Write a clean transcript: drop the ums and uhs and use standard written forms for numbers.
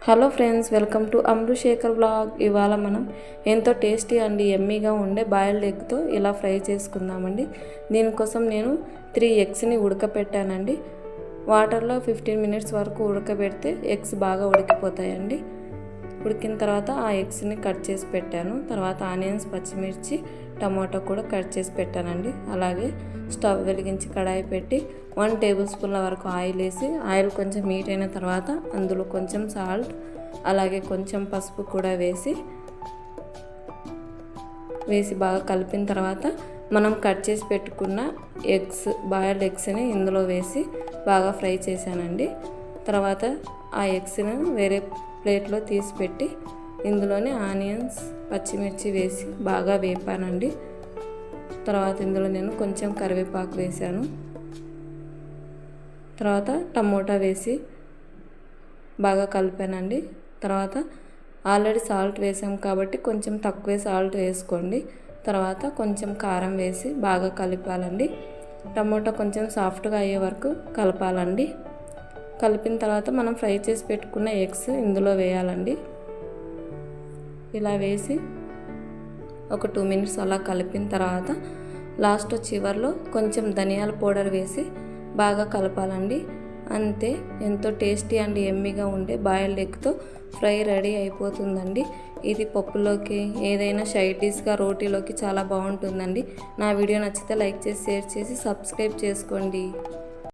Hello friends, welcome to Amrushekhar vlog. ఇవాళ మనం ఎంతో టేస్టీ అండ్ యమ్మీగా ఉండే బాయిల్డ్ ఎగ్తో ఇలా ఫ్రై చేసుకుందామండి. దీనికోసం నేను 3 ఎగ్స్ని ఉడకపెట్టానండి. వాటర్లో 15 మినిట్స్ వరకు ఉడకబెడితే ఎగ్స్ బాగా ఉడికిపోతాయండి. ఉడికిన తర్వాత ఆ ఎగ్స్ని కట్ చేసి పెట్టాను. తర్వాత ఆనియన్స్, పచ్చిమిర్చి, టమాటో కూడా కట్ చేసి పెట్టానండి. అలాగే స్టవ్ వెలిగించి కడాయి పెట్టి 1 టేబుల్ స్పూన్ల వరకు ఆయిల్ వేసి, ఆయిల్ కొంచెం హీట్ అయిన తర్వాత అందులో కొంచెం సాల్ట్, అలాగే కొంచెం పసుపు కూడా వేసి బాగా కలిపిన తర్వాత మనం కట్ చేసి పెట్టుకున్న బాయిల్డ్ ఎగ్స్ని ఇందులో వేసి బాగా ఫ్రై చేశానండి. తర్వాత ఆ ఎగ్స్ని వేరే ప్లేట్లో తీసి పెట్టి ఇందులోనే ఆనియన్స్, పచ్చిమిర్చి వేసి బాగా వేపానండి. తర్వాత ఇందులో నేను కొంచెం కరివేపాకు వేసాను. తర్వాత టమోటా వేసి బాగా కలిపానండి. తర్వాత ఆల్రెడీ సాల్ట్ వేసాం కాబట్టి కొంచెం తక్కువే సాల్ట్ వేసుకోండి. తర్వాత కొంచెం కారం వేసి బాగా కలపాలండి. టమోటా కొంచెం సాఫ్ట్గా అయ్యే వరకు కలపాలండి. కలిపిన తర్వాత మనం ఫ్రై చేసి పెట్టుకున్న ఎగ్స్ ఇందులో వేయాలండి. ఇలా వేసి ఒక 2 మినిట్స్ అలా కలిపిన తర్వాత లాస్ట్ చివర్లో కొంచెం ధనియాల పౌడర్ వేసి బాగా కలపాలండి. అంతే, ఎంతో టేస్టీ అండ్ యమ్మీగా ఉండే బాయిల్డ్ ఎగ్తో ఫ్రై రెడీ అయిపోతుందండి. ఇది పప్పులోకి, ఏదైనా సైడ్ డిష్గా, రోటీలోకి చాలా బాగుంటుందండి. నా వీడియో నచ్చితే లైక్ చేసి, షేర్ చేసి, సబ్స్క్రైబ్ చేసుకోండి.